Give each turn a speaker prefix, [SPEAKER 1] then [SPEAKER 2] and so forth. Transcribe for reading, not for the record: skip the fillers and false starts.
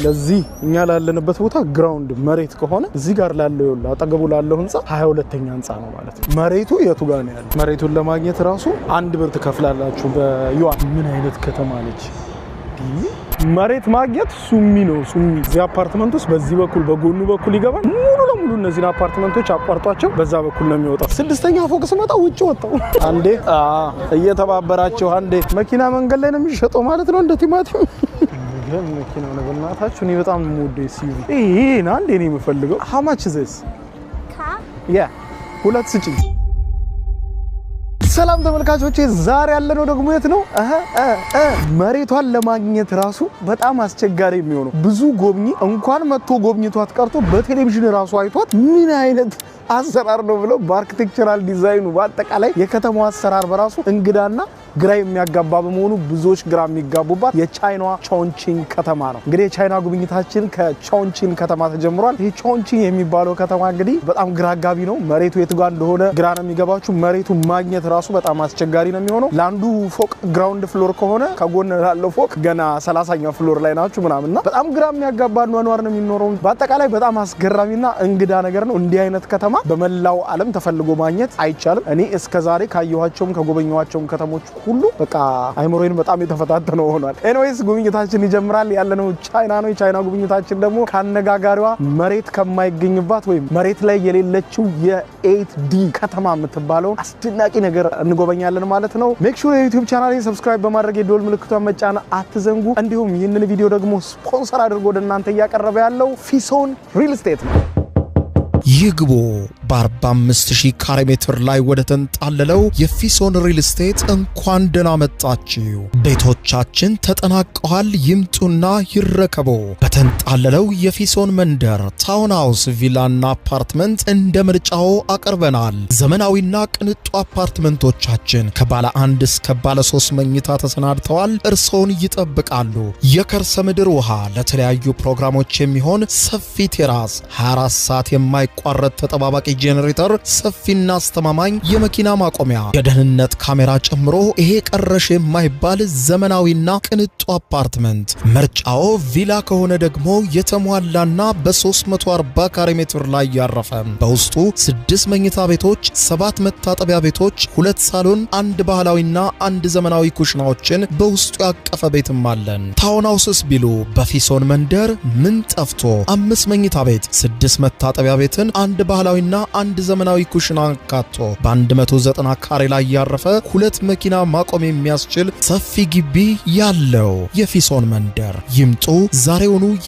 [SPEAKER 1] ለዚህ እኛ ላለንበት ቦታ ግራውንድ መሬት ከሆነ እዚህ ጋር ላለው አጠገቡ ላለው ህንጻ 22ኛ ህንጻ ነው ማለት ነው። መሬቱ የቱ ጋር ነው ያለው? መሬቱን ለማግኘት ራሱ 1 ብር ትከፍላላችሁ በዩዋን። ምን አይነት ከተማ ነች? መሬት ማግኘት ሱሚ ነው ሱሚ። እዚህ አፓርትመንት ውስጥ በዚህ በኩል በጎኑ በኩል ይገባል። ሙሉ ለሙሉ እነዚህ አፓርትመንቶች አቋርጧቸው በዛ በኩል ነው የሚወጣው። 6ኛ ፎቅ ስመጣ ውጭ ወጣው። አንዴ እየተባበራቸው አንዴ መኪና መንገድ ላይ ነው የሚሸጠው ማለት ነው እንደ ቲማቲም። መኪና ነው በእናታችሁ። እኔ በጣም የምወደው ሲቪ ይሄን አንዴ ነው የምፈልገው። how much is this? ያ 2 ስጪኝ። ሰላም ተመልካቾቼ፣ ዛሬ ያለነው ደግሞ የት ነው? መሬቷን ለማግኘት ራሱ በጣም አስቸጋሪ የሚሆነው ብዙ ጎብኚ እንኳን መጥቶ ጎብኝቷት ቀርቶ በቴሌቪዥን ራሱ አይቷት ምን አይነት አሰራር ነው ብለው በአርኪቴክቸራል ዲዛይኑ በአጠቃላይ የከተማው አሰራር በራሱ እንግዳና ግራ የሚያጋባ በመሆኑ ብዙዎች ግራ የሚጋቡባት የቻይናዋ ቾንቺን ከተማ ነው። እንግዲህ የቻይና ጉብኝታችን ከቾንቺን ከተማ ተጀምሯል። ይህ ቾንቺን የሚባለው ከተማ እንግዲህ በጣም ግራ አጋቢ ነው። መሬቱ የት ጋር እንደሆነ ግራ ነው የሚገባችሁ። መሬቱ ማግኘት ራሱ በጣም አስቸጋሪ ነው የሚሆነው። ለአንዱ ፎቅ ግራውንድ ፍሎር ከሆነ ከጎን ላለው ፎቅ ገና 30ኛ ፍሎር ላይ ናችሁ ምናምንና በጣም ግራ የሚያጋባ ኗኗር ነው የሚኖረው። በአጠቃላይ በጣም አስገራሚና እንግዳ ነገር ነው። እንዲህ አይነት ከተማ በመላው ዓለም ተፈልጎ ማግኘት አይቻልም። እኔ እስከዛሬ ካየኋቸውም ከጎበኘኋቸውም ከተሞች ሁሉ በቃ አይሞሮይን በጣም የተፈታተነው ሆኗል። ኤኒዌይስ ጉብኝታችን ይጀምራል። ያለነው ቻይና ነው። የቻይና ጉብኝታችን ደግሞ ካነጋጋሪዋ መሬት ከማይገኝባት ወይም መሬት ላይ የሌለችው የ8D ከተማ የምትባለው አስደናቂ ነገር እንጎበኛለን ማለት ነው። ሜክ ሹር የዩቲዩብ ቻናሌን ሰብስክራይብ በማድረግ የደወል ምልክቷን መጫን አትዘንጉ። እንዲሁም ይህንን ቪዲዮ ደግሞ ስፖንሰር አድርጎ ወደ እናንተ እያቀረበ ያለው ፊሶን ሪል ስቴት ነው።
[SPEAKER 2] ይግቡ በ45000 ካሬ ሜትር ላይ ወደ ተንጣለለው የፊሶን ሪል ስቴት እንኳን ደህና መጣችሁ። ቤቶቻችን ተጠናቀዋል። ይምጡና ይረከቡ። በተንጣለለው የፊሶን መንደር ታውን ሃውስ፣ ቪላና አፓርትመንት እንደ ምርጫው አቀርበናል። ዘመናዊና ቅንጡ አፓርትመንቶቻችን ከባለ 1 እስከ ባለ 3 መኝታ ተሰናድተዋል። እርሶን ይጠብቃሉ። የከርሰ ምድር ውሃ፣ ለተለያዩ ፕሮግራሞች የሚሆን ሰፊ ቴራስ፣ 24 ሰዓት ቋረት ተጠባባቂ ጄኔሬተር፣ ሰፊና አስተማማኝ የመኪና ማቆሚያ፣ የደህንነት ካሜራ ጨምሮ ይሄ ቀረሽ የማይባል ዘመናዊና ቅንጡ አፓርትመንት። ምርጫው ቪላ ከሆነ ደግሞ የተሟላና በ340 ካሬ ሜትር ላይ ያረፈ በውስጡ 6 መኝታ ቤቶች፣ 7 መታጠቢያ ቤቶች፣ 2 ሳሎን፣ 1 ባህላዊና 1 ዘመናዊ ኩሽናዎችን በውስጡ ያቀፈ ቤትም አለን። ታውን ሃውስስ ቢሉ በፊሶን መንደር ምን ጠፍቶ 5 መኝታ ቤት፣ 6 መታጠቢያ ቤትን፣ 1 ባህላዊና 1 ዘመናዊ ኩሽና አካቶ በ190 ካሬ ላይ ያረፈ 2 መኪና ማቆም የሚያስችል ሰፊ ግቢ ያለው የፊሶን መንደር። ይምጡ ዛሬውኑ